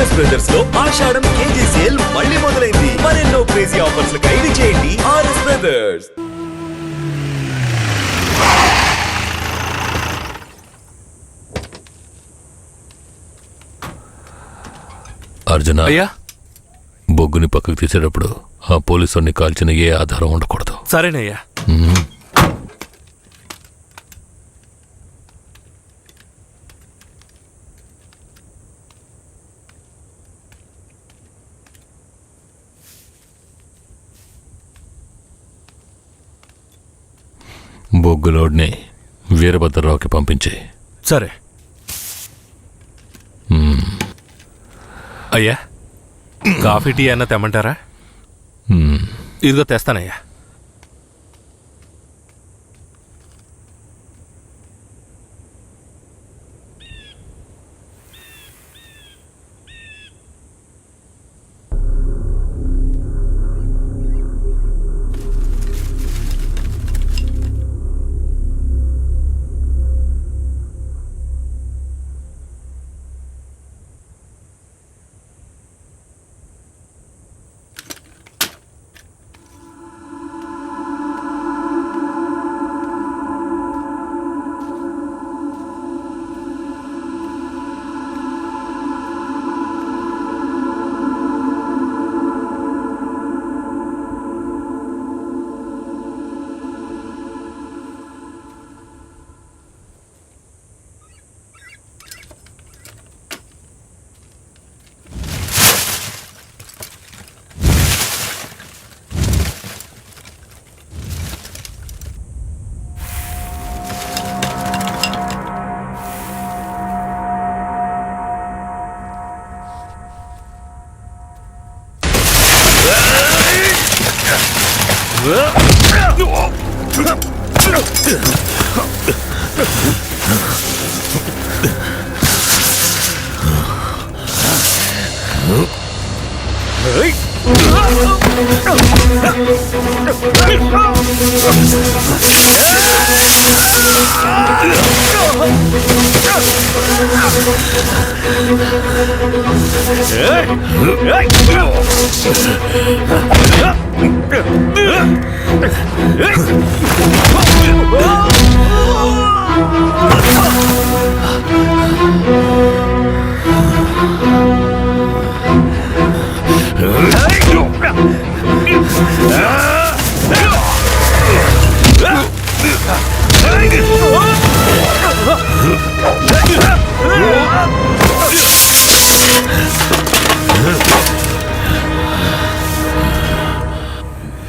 RS brothers లో ఆషాఢం KG sale మళ్ళీ మొదలైంది. మరెన్నో క్రేజీ ఆఫర్స్ ఖైదీ చేయండి ఆర్ఎస్ బ్రదర్స్. అర్జున, అయ్యా, బొగ్గుని పక్కకు తీసేటప్పుడు ఆ పోలీసుని కాల్చిన ఏ ఆధారం ఉండకూడదు. సరేనయ్యా. బొగ్గులోడ్ని వీరభద్రరావుకి పంపించి. సరే అయ్యా. కాఫీ టీ అన్న తెమ్మంటారా? ఇదిగో తెస్తానయ్యా.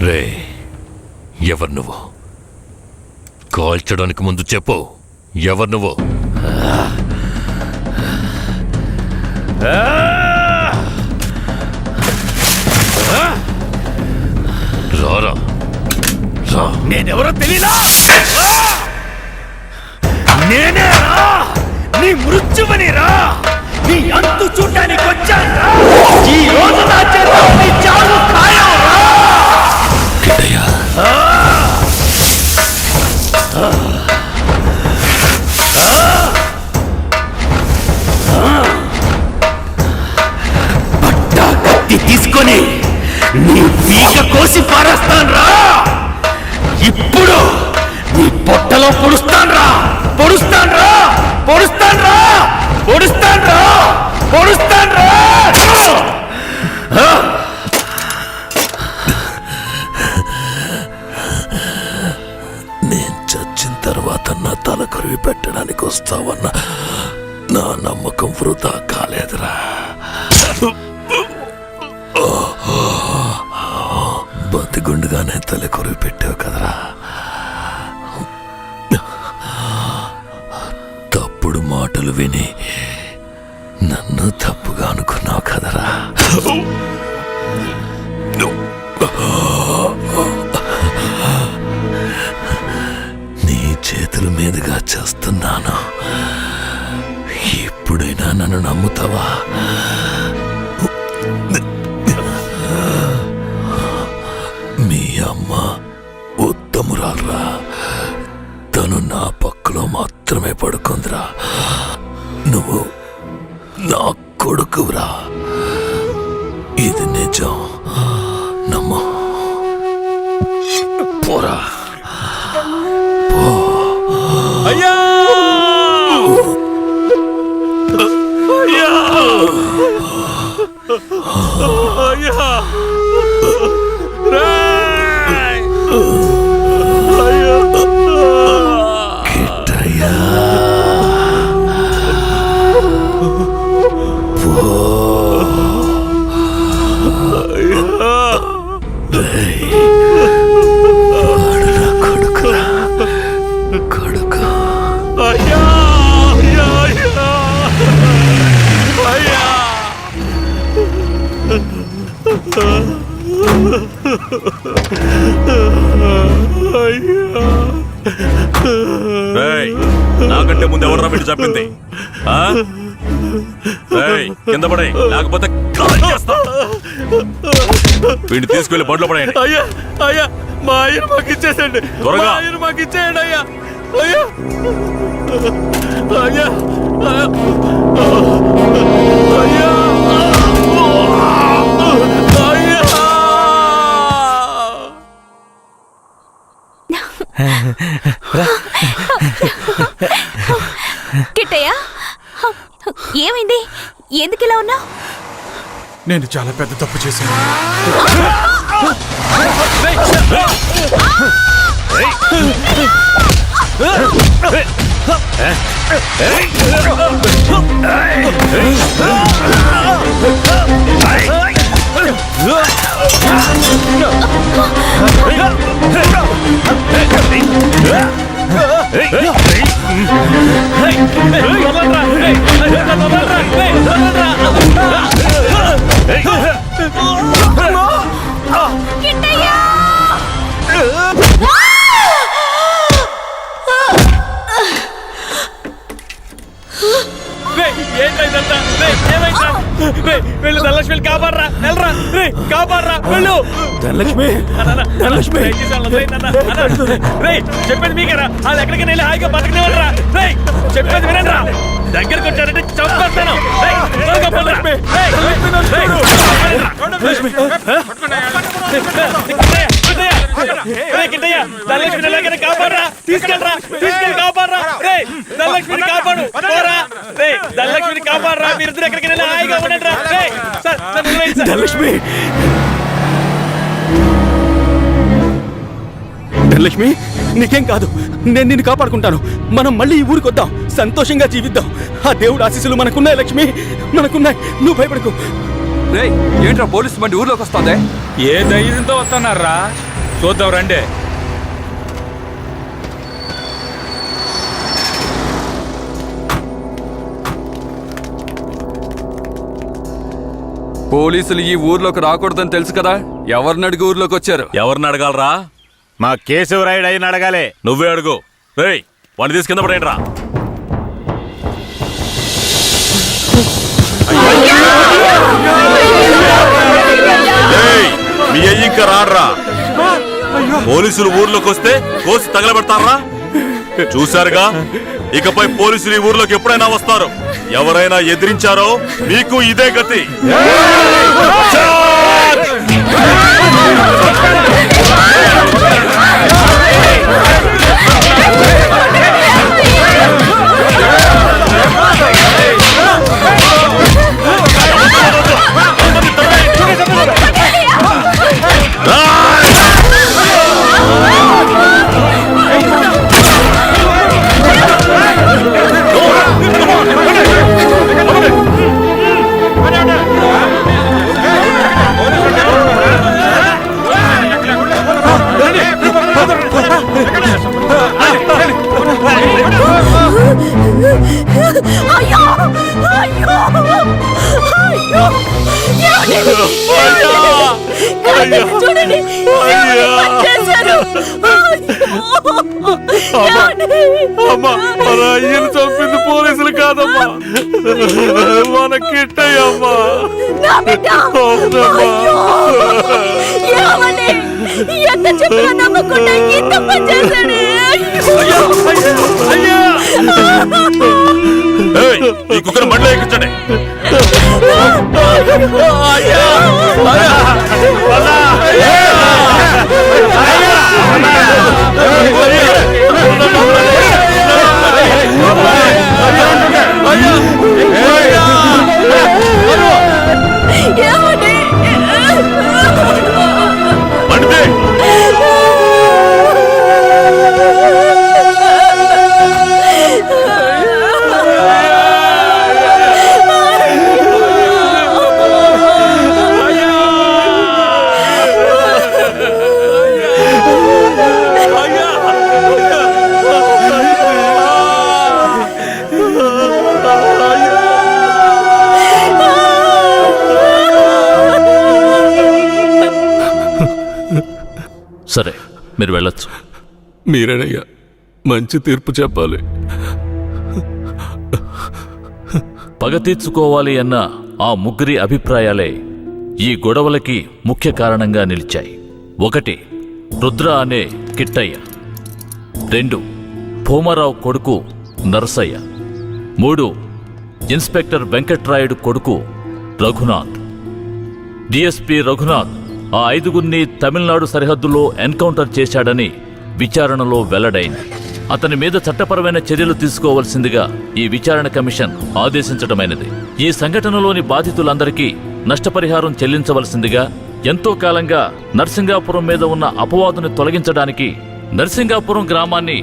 రే, ఎవరు నువ్వు? కాల్చడానికి ముందు చెప్పు, ఎవరు నువ్వు? రారా. నేనెవరో తెలీదా? నేనే రా, నీ మృత్యువని రా, నీ అంతు చూడడానికి వచ్చాను రా. ఈ రోజు నా చేత నీ చావు ఖాయం రా. పట్టా కత్తి తీసుకొని నీ పీక కోసి పారేస్తాను రా. ఇప్పుడు నీ పొట్టలో పొడుస్తాను రా, పొడుస్తాను రా, పొడుస్తాను రా, పొడుస్తాను రా, పొడుస్తాను రా. నేను చచ్చిన తర్వాత నా తల కొరివి పెట్టడానికి వస్తావన్న నా నమ్మకం వృధా కాలేదురా. బతిగుండుగానే తల కొరివి పెట్టావు కదరా. తప్పుడు మాటలు విని నన్ను తప్పుగా అనుకున్నావు కదరా. నీ చేతుల మీదుగా చేస్తున్నాను. ఇప్పుడైనా నన్ను నమ్ముతావా? మీ అమ్మ ఉత్తమురాల్రా. తను నా పక్కలో మాత్రమే పడుకుందిరా. నువ్వు నా కొడుకు ఇది నిజం నమ్మో పోరా అయ్యా అయ్యా రేయ్! అయ్యా! కిట్టయ్యా కొడుకురా కొడుకు అయ్యా! అయ్యా! అయ్యా! అయ్యా! రేయ్, నాకంటే ముందు ఎవరు వీడు చెప్పింది ఆ? రేయ్, కింద పడే లేకపోతే కాల్ చేస్తా. వీడిని తీసుకెళ్లి బండ్లో పడేయండి. అయ్యా! అయ్యా! మా ఆయన మాకు ఇచ్చేసండి. త్వరగా. మా ఆయన మాకు ఇచ్చేయండి అయ్యా! అయ్యా! అయ్యా! అయ్యా! అయ్యా! కిట్టయ్య ఏమైంది? ఎందుకు ఇలా ఉన్నావు? నేను చాలా పెద్ద తప్పు చేశాను. కిట్టయ్య ఏంటైందంతా? ఏమైందా? వెళ్ళు ధనలక్ష్మిని కాపాడరా, వెళ్ళరా, కాపాడరా, వెళ్ళు. ధనలక్ష్మి, ధనలక్ష్మి చెప్పేది మీకేరా? వాళ్ళు ఎక్కడికి వెళ్ళి హాయిగా బతకనివ్వరా? చెప్పేది వినండి రా. దగ్గరకు వచ్చారంటే చంపేస్తాను. ధనలక్ష్మిని ఎలాగైనా కాపాడరా, తీసుకెళ్ళరా, తీసుకెళ్ళి కాపాడరా. ధనలక్ష్మిని కాపాడు, పోరా. ధనలక్ష్మిని కాపాడరా, మీరు ఎక్కడికి వెళ్ళి హాయిగా ఉండండి రా. ధనలక్ష్మి, ధనలక్ష్మి నీకేం కాదు, నేను నిన్ను కాపాడుకుంటాను. మనం మళ్ళీ ఈ ఊరికి వద్దాం, సంతోషంగా జీవిద్దాం. ఆ దేవుడు ఆశీస్సులు మనకున్నాయి లక్ష్మి, మనకున్నాయి. నువ్వు భయపడకు. ఏంట్రా పోలీసు బండి ఊర్లోకి వస్తుంది? ఏ ధైర్యంతో వస్తున్నారా? చూద్దాం రండి. పోలీసులు ఈ ఊర్లోకి రాకూడదని తెలుసు కదా, ఎవరిని అడిగి ఊర్లోకి వచ్చారు? ఎవరిని అడగాలరా? మా కేశవరాయుడు అయిన అడగాలే. నువ్వే అడుగు. రేయ్, వాడిని తీసి కింద పడేయండి రా. మీ అయ్యి ఇంకా రాడ్రా. పోలీసులు ఊర్లోకి వస్తే కోసి తగలబెడతారా? చూశారుగా, ఇకపై పోలీసులు ఈ ఊర్లోకి ఎప్పుడైనా వస్తారు. ఎవరైనా ఎదిరించారో మీకు ఇదే గతి. అయ్యో అయ్యో అయ్యో చూడండి, చేశారు. అమ్మా, మన అయ్యను చంపింది పోలీసులు కాదమ్మా, మన కిట్టయ్యమ్మా. ఎంత చెప్పినా నమ్మకుండా ఇంత పని చేశాడు. అయ్యా ఏయ్, ఈ కుక్కను బండిలో ఎక్కించండి. ఏమండి? బండి సరే మీరు వెళ్ళొచ్చు. మీరేనయ్యా మంచి తీర్పు చెప్పాలి. పగ తీర్చుకోవాలి అన్న ఆ ముగ్గురి అభిప్రాయాలే ఈ గొడవలకి ముఖ్య కారణంగా నిలిచాయి. 1 రుద్ర అనే కిట్టయ్య, 2 భూమారావు కొడుకు నరసయ్య, 3 ఇన్స్పెక్టర్ వెంకట్రాయుడు కొడుకు రఘునాథ్. డిఎస్పీ రఘునాథ్ ఆ 5గురిని తమిళనాడు సరిహద్దులో ఎన్కౌంటర్ చేశాడని విచారణలో వెల్లడైంది. అతని మీద చట్టపరమైన చర్యలు తీసుకోవాల్సిందిగా ఈ విచారణ కమిషన్ ఆదేశించడమైనది. ఈ సంఘటనలోని బాధితులందరికీ నష్టపరిహారం చెల్లించవలసిందిగా, ఎంతో కాలంగా నర్సింగాపురం మీద ఉన్న అపవాదుని తొలగించడానికి నర్సింగాపురం గ్రామాన్ని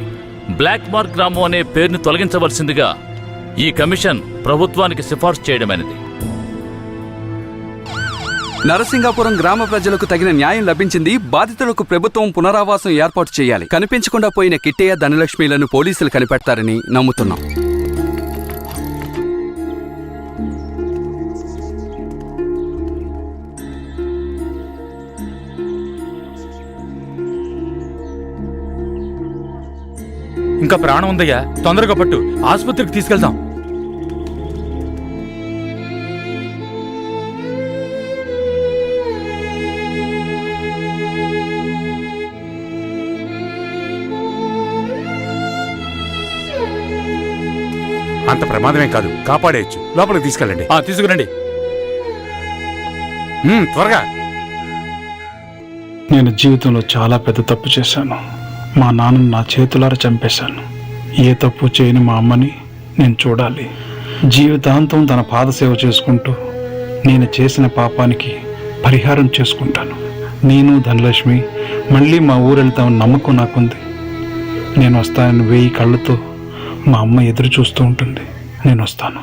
బ్లాక్ మార్క్ గ్రామం అనే పేరుని తొలగించవలసిందిగా ఈ కమిషన్ ప్రభుత్వానికి సిఫార్సు చేయడమైనది. నరసింగాపురం గ్రామ ప్రజలకు తగిన న్యాయం లభించింది. బాధితులకు ప్రభుత్వం పునరావాసం ఏర్పాటు చేయాలి. కనిపించకుండా పోయిన కిట్టయ్య, ధనలక్ష్మిలను పోలీసులు కనిపెడతారని నమ్ముతున్నాం. ఇంకా ప్రాణం ఉందయ్యా, తొందరగా పట్టు, ఆసుపత్రికి తీసుకెళ్దాం. అంత ప్రమాదమే కాదు, కాపాడేయచ్చు. లోపలికి తీసుకెళ్ళండి. తీసుకురండి. త్వరగా. నేను జీవితంలో చాలా పెద్ద తప్పు చేశాను. మా నాన్నను నా చేతులారా చంపేశాను. ఏ తప్పు చేయని మా అమ్మని నేను చూడాలి. జీవితాంతం తన పాదసేవ చేసుకుంటూ నేను చేసిన పాపానికి పరిహారం చేసుకుంటాను. నేను ధనలక్ష్మి మళ్ళీ మా ఊరు వెళ్తామని నమ్మకం నాకుంది. నేను వస్తానని 1000 కళ్ళతో మా అమ్మ ఎదురు చూస్తూ ఉంటుంది. నేను వస్తాను.